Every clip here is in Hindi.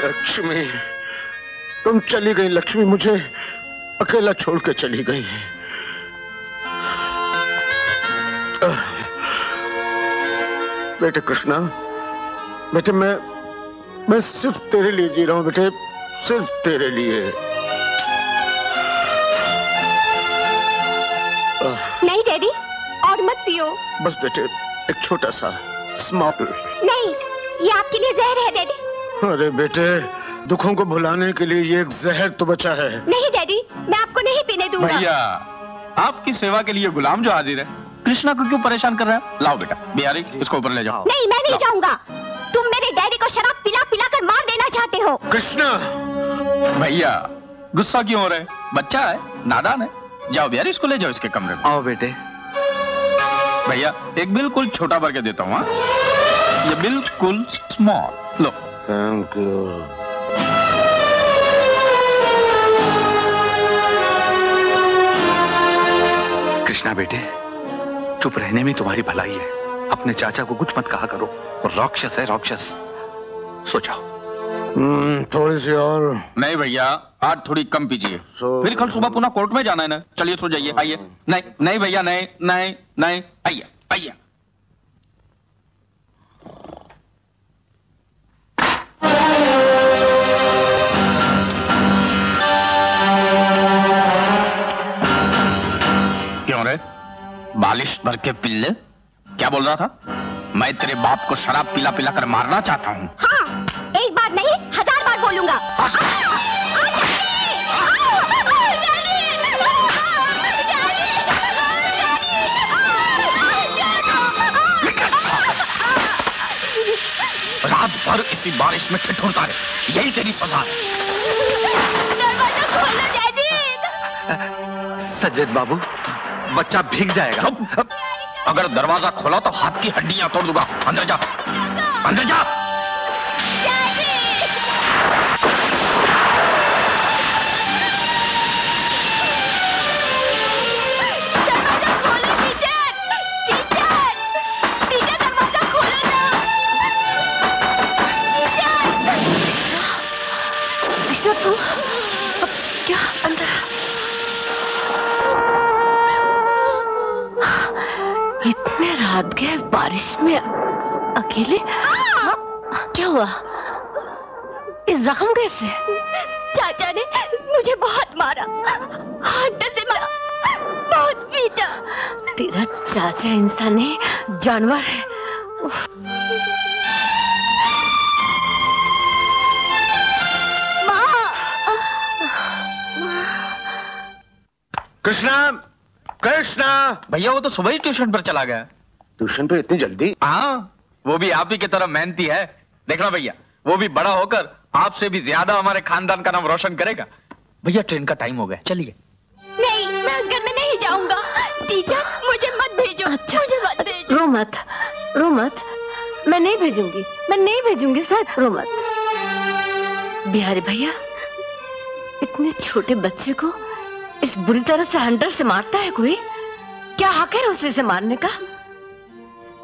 लक्ष्मी, तुम चली गई लक्ष्मी, मुझे अकेला छोड़ के चली गई। बेटे कृष्णा, बेटे मैं सिर्फ तेरे लिए जी रहा हूं बेटे, सिर्फ तेरे लिए। नहीं डैडी, और मत पियो। बस बेटे, एक छोटा सा स्मॉल। नहीं, ये आपके लिए जहर है डैडी। अरे बेटे, दुखों को भुलाने के लिए ये एक जहर तो बचा है। नहीं डैडी, मैं आपको नहीं पीने दूंगा। भैया, आपकी सेवा के लिए गुलाम जो हाजिर है, कृष्णा को क्यों परेशान कर रहा है? लाओ बेटा, बिहारी इसको ऊपर ले जाओ। नहीं, मैं नहीं जाऊंगा। तुम मेरे डैडी को शराब पिला पिला कर मार देना चाहते हो। कृष्णा! भैया, गुस्सा क्यों हो रहे? बच्चा है, नादान है। जाओ बिहारी, इसको ले जाओ इसके कमरे में। आओ बेटे। भैया, एक बिल्कुल छोटा भर के देता हूँ। ये बिल्कुल small. Low. Thank you. Krishna बेटे, चुप रहने में तुम्हारी भलाई है। अपने चाचा को कुछ मत कहा करो, वो राक्षस है, राक्षस। सो जाओ। थोड़ी सी और। नहीं भैया, आज थोड़ी कम पीजिए, फिर कल सुबह पुनः कोर्ट में जाना है ना। चलिए सो जाइए, आइए। नहीं नहीं भैया, नहीं नहीं नहीं, आइए आइए। क्यों रे, बालिश भर के पिल्ले? क्या बोल रहा था? मैं तेरे बाप को शराब पिला पिला कर मारना चाहता हूँ। हाँ, एक बार नहीं 1000 बार बोलूंगा। रात भर इसी बारिश में ठिठुरता है, यही तेरी सजा है। दरवाजा खोलो डैडी। सज्जन बाबू, बच्चा भीग जाएगा। चुप! अगर दरवाजा खोला तो हाथ की हड्डियां तोड़ दूंगा। अंदर जा, अंदर जा। दरवाजा खोलो टीचर, टीचर, टीचर दरवाजा खोलो ना। टीचर, तू क्या अंदर? इतने रात गए बारिश में अकेले? क्या हुआ? इस जख्म कैसे? चाचा ने मुझे बहुत मारा, हाथ से मारा, बहुत पीटा। तेरा चाचा इंसान नहीं, जानवर है। कृष्णा! कृष्णा! भैया, वो तो सुबह ही ट्यूशन पर चला गया। ट्यूशन पे इतनी जल्दी? हाँ, वो भी आप ही की तरह मेहनती है। देखना भैया, वो भी बड़ा होकर आपसे भी ज्यादा हमारे खानदान का नाम रोशन करेगा। भैया, ट्रेन का टाइम हो गया, चलिए। नहीं, मैं उस घर में नहीं जाऊंगा। टीचर, मुझे मत भेजो। अच्छा, मुझे मत भेजो। रो मत, रो मत। मैं नहीं भेजूंगी, मैं नहीं भेजूंगी सर। रो मत। बिहारी भैया, इतने छोटे बच्चे को इस बुरी तरह से हंटर से मारता है कोई? क्या हक है उसे से मारने का?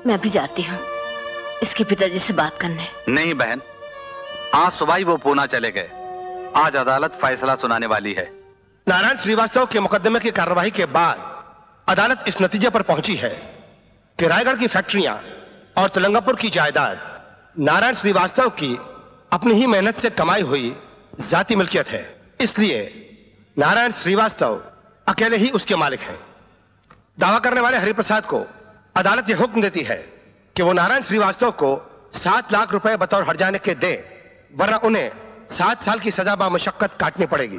मैं भी जाती हूँ इसके पिताजी से बात करने। नहीं बहन, आज सुबह ही वो पूना चले गए। आज अदालत फैसला सुनाने वाली है। नारायण श्रीवास्तव के मुकदमे की कार्रवाई के बाद अदालत इस नतीजे पर पहुंची है कि रायगढ़ की फैक्ट्रियां और तेलंगापुर की जायदाद नारायण श्रीवास्तव की अपनी ही मेहनत से कमाई हुई जाती मिल्कियत है। इसलिए नारायण श्रीवास्तव अकेले ही उसके मालिक हैं। दावा करने वाले हरिप्रसाद को अदालत यह हुक्म देती है कि वो नारायण श्रीवास्तव को 7 लाख रुपए बतौर हर्जाने के दें, वरना उन्हें 7 साल की सजा बामुशक्कत काटनी पड़ेगी।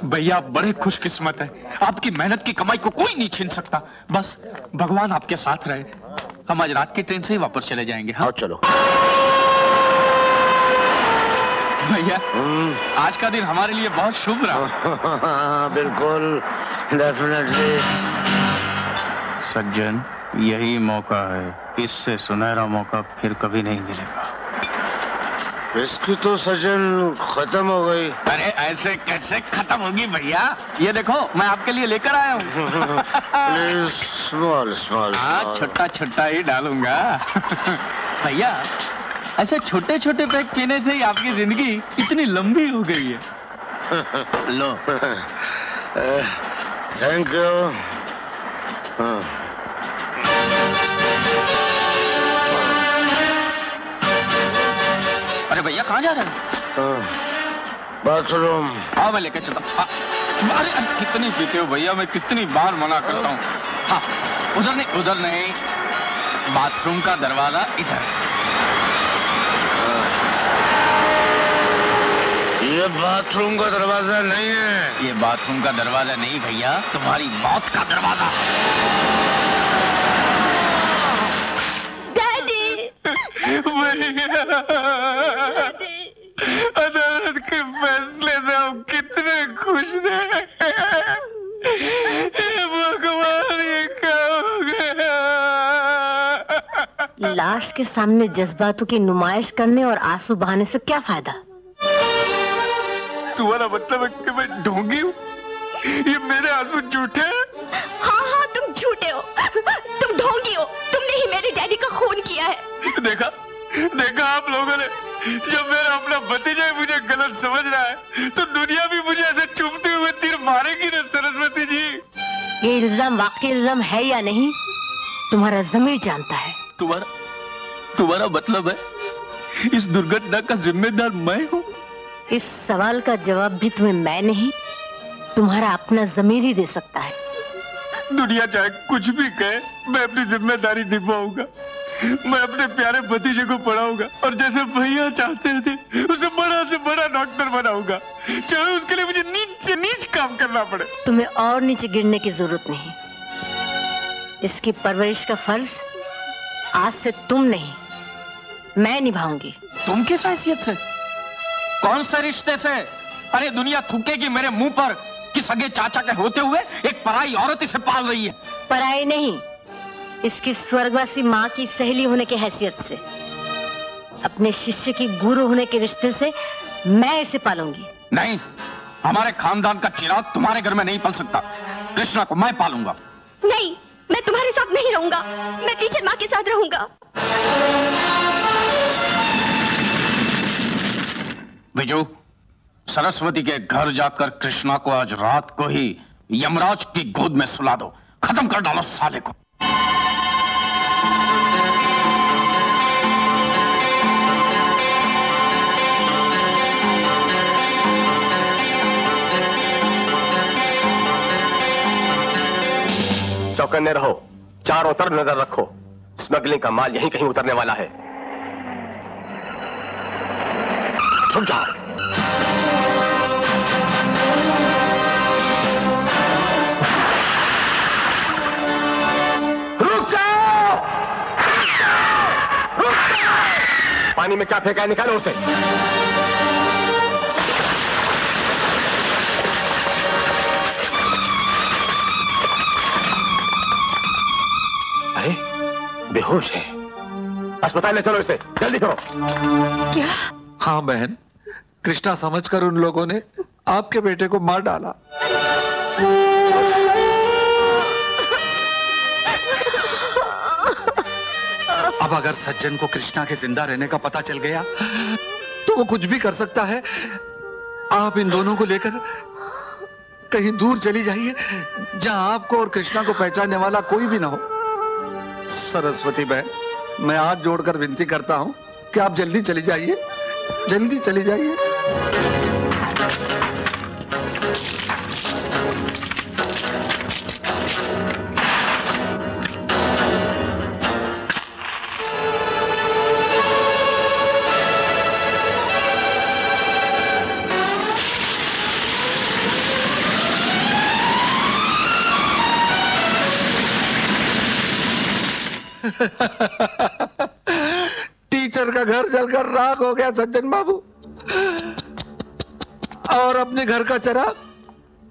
भैया, आप बड़े खुशकिस्मत हैं। आपकी मेहनत की कमाई को कोई नहीं छीन सकता। बस भगवान आपके साथ रहे। हम आज रात की ट्रेन से ही वापस चले जाएंगे। हाँ चलो भैया, आज का दिन हमारे लिए बहुत शुभ रहा। बिल्कुल, डेफिनेटली। सज्जन, यही मौका है, इससे सुनहरा मौका फिर कभी नहीं मिलेगा। इसकी तो सजन खत्म हो गई। अरे ऐसे कैसे खत्म होगी भैया? ये देखो, मैं आपके लिए लेकर आया हूँ। Small small. हाँ, छोटा छोटा ही डालूंगा। भैया ऐसे छोटे छोटे पैक पीने से ही आपकी जिंदगी इतनी लंबी हो गई है। लो। Thank you. अरे भैया कहाँ जा रहे हैं? बाथरूम। हाँ मैं लेके चलता। अरे कितनी पीते हो भैया, मैं कितनी बार मना करता हूँ। हाँ उधर नहीं, बाथरूम का दरवाजा इधर। ये बाथरूम का दरवाजा नहीं है। ये बाथरूम का दरवाजा नहीं भैया, तुम्हारी मौत का दरवाजा है। डैडी। अदालत के फैसले से हम कितने खुश हैं। भगवान ये क्या हो गया? लाश के सामने जज्बातों की नुमाइश करने और आंसू बहाने से क्या फायदा? तुम्हारा मतलब है कि मैं ढोंगी हूँ? ये मेरे आंसू झूठे हैं? हाँ तुम झूठे हो, तुम ढोंगी हो। तुमने ही मेरे डैडी का खून किया है। देखा आप लोगों ने, जब मेरा अपना भतीजा मुझे गलत समझ रहा है तो दुनिया भी मुझे ऐसे चुभते हुए तीर मारेगी ना सरस्वती जी। ये इल्जाम वाकई इल्जाम है या नहीं, तुम्हारा ज़मीर जानता है। तुम्हारा मतलब है इस दुर्घटना का जिम्मेदार मैं हूँ? इस सवाल का जवाब भी तुम्हें मैं नहीं, तुम्हारा अपना ज़मीर ही दे सकता है। दुनिया चाहे कुछ भी कहे, मैं अपनी जिम्मेदारी निभाऊंगा। मैं अपने प्यारे भतीजे को पढ़ाऊंगा और जैसे भैया चाहते थे उसे बड़ा से बड़ा डॉक्टर बनाऊंगा, चाहे उसके लिए मुझे नीच से नीच काम करना पड़े। तुम्हें और नीचे गिरने की जरूरत नहीं। इसकी परवरिश का फर्ज आज से तुम नहीं, मैं निभाऊंगी। तुम किस हैसियत से? कौन से रिश्ते से? अरे दुनिया थूकेगी मेरे मुंह पर कि सगे चाचा के होते हुए एक पराई औरत इसे पाल रही है। पराई नहीं, इसकी स्वर्गवासी माँ की सहेली होने की हैसियत से, अपने शिष्य की गुरु होने के रिश्ते से मैं इसे पालूंगी। नहीं, हमारे खानदान का चिराग तुम्हारे घर में नहीं पल सकता। कृष्णा को मैं पालूंगा। नहीं, मैं तुम्हारे साथ नहीं रहूंगा, मैं टीचर माँ के साथ रहूंगा। विजू, सरस्वती के घर जाकर कृष्णा को आज रात को ही यमराज की गोद में सुला दो। खत्म कर डालो साले को। चौकन्ने रहो, चारों तरफ नजर रखो। स्मगलिंग का माल यहीं कहीं उतरने वाला है। छुप जाओ। रुक जाओ! पानी में क्या फेंका है, निकालो उसे। अरे बेहोश है, अस्पताल ले चलो इसे, जल्दी करो। क्या? हाँ बहन, कृष्णा समझकर उन लोगों ने आपके बेटे को मार डाला। अब अगर सज्जन को कृष्णा के जिंदा रहने का पता चल गया तो वो कुछ भी कर सकता है। आप इन दोनों को लेकर कहीं दूर चली जाइए जहां आपको और कृष्णा को पहचानने वाला कोई भी ना हो। सरस्वती बहन, मैं हाथ जोड़कर विनती करता हूं कि आप जल्दी चली जाइए, जल्दी चली जाइए। टीचर का घर जलकर राख हो गया सज्जन बाबू, और अपने घर का चिराग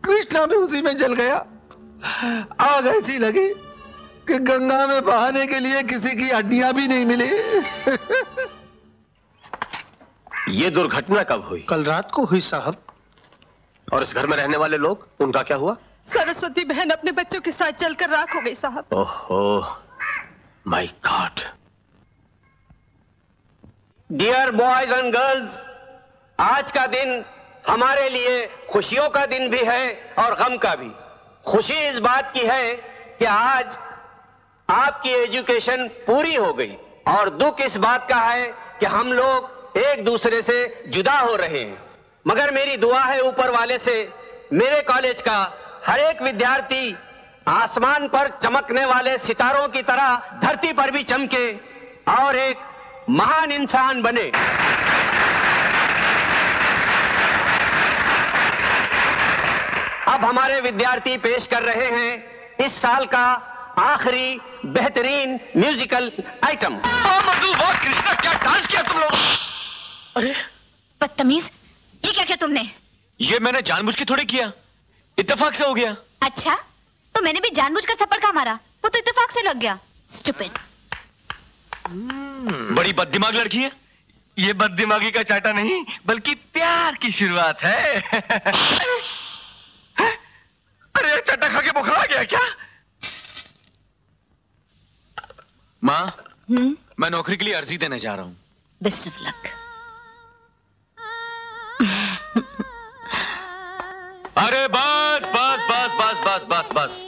कृष्णा भी उसी में जल गया। आग ऐसी लगी कि गंगा में बहाने के लिए किसी की हड्डियां भी नहीं मिली। ये दुर्घटना कब हुई? कल रात को हुई साहब। और इस घर में रहने वाले लोग, उनका क्या हुआ? सरस्वती बहन अपने बच्चों के साथ जलकर राख हो गई साहब। ओहो, my god. Dear boys and girls, आज का दिन हमारे लिए खुशियों का दिन भी है और गम का भी। खुशी इस बात की है कि आज आपकी एजुकेशन पूरी हो गई, और दुख इस बात का है कि हम लोग एक दूसरे से जुदा हो रहे हैं। मगर मेरी दुआ है ऊपर वाले से, मेरे कॉलेज का हर एक विद्यार्थी आसमान पर चमकने वाले सितारों की तरह धरती पर भी चमके और एक महान इंसान बने। अब हमारे विद्यार्थी पेश कर रहे हैं इस साल का आखिरी बेहतरीन म्यूजिकल आइटम। वाह कृष्णा, क्या डांस किया तुम लोग। अरे बदतमीज, ये क्या किया तुमने? ये मैंने जानबूझ के थोड़ी किया, इत्तेफाक से हो गया। अच्छा, तो मैंने भी जानबूझकर थप्पड़ का मारा, वो तो इत्तेफाक से लग गया। स्टूपिड। बड़ी बददिमाग लड़की है। ये बददिमागी का चाटा नहीं बल्कि प्यार की शुरुआत है। अरे चाटा खा के बुखार आ गया क्या? माँ, मैं नौकरी के लिए अर्जी देने जा रहा हूँ। Best of luck. अरे बस बस बस बस बस बस बस।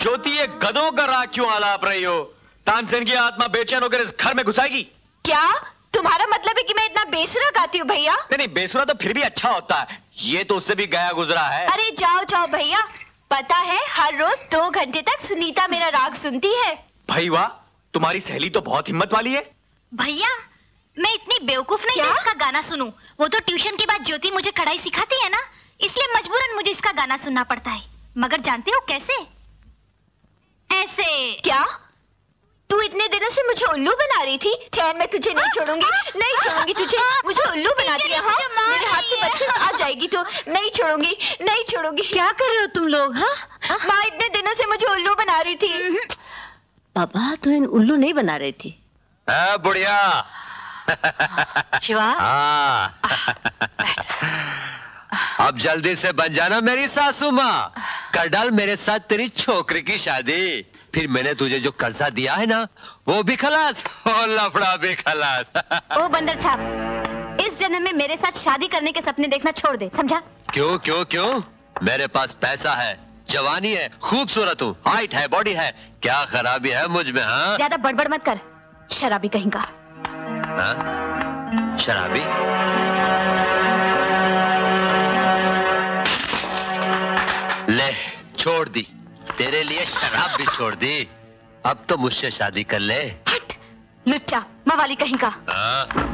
ज्योति, ये गधों का राग क्यों आलाप रही हो? तानसेन की आत्मा बेचैन होकर इस घर में घुसाएगी क्या? तुम्हारा मतलब है कि मैं इतना बेसुरा गाती हूँ भैया? नहीं, बेसुरा तो फिर भी अच्छा होता है, ये तो उससे भी गया गुजरा है। अरे जाओ जाओ भैया, पता है हर रोज 2 घंटे तक सुनीता मेरा राग सुनती है। भाई वाह, तुम्हारी सहेली तो बहुत हिम्मत वाली है। भैया, मैं इतनी बेवकूफ नहीं कि इसका गाना सुनूं। वो तो ट्यूशन के बाद ज्योति मुझे कढ़ाई सिखाती है ना, इसलिए मजबूरन मुझे इसका गाना सुनना पड़ता है। मगर जानते हो कैसे? ऐसे। क्या? तू इतने दिनों से मुझे उल्लू बना रही थी। चैन मैं तुझे नहीं छोड़ूंगी, नहीं छोड़ूंगी तुझे। मुझे उल्लू बनाती है। हाँ, मेरे हाथ से बचकर आ जाएगी तो नहीं छोड़ूंगी, नहीं छोड़ूंगी। क्या कर रहे हो तुम लोग? हाँ, माँ इतने दिनों से मुझे उल्लू बना रही थी। पापा, तो इन उल्लू नहीं बना रही थी। बुढ़िया। शिवा, अब जल्दी से बन जाना मेरी सासू माँ। कर डाल मेरे साथ तेरी छोकरी की शादी, फिर मैंने तुझे जो कर्जा दिया है ना वो भी खलास और लफड़ा भी खलास। ओ बंदर छाप, इस जन्म में मेरे साथ शादी करने के सपने देखना छोड़ दे, समझा? क्यों क्यों क्यों? मेरे पास पैसा है, जवानी है, खूबसूरत हूँ, हाइट है, बॉडी है, क्या खराबी है मुझ में? हाँ, ज्यादा बड़बड़ मत कर, शराबी कहेगा। हाँ? शराबी? ले, छोड़ दी, तेरे लिए शराब भी छोड़ दी। अब तो मुझसे शादी कर ले। हट, लुच्चा, मवाली कहेगा। हाँ?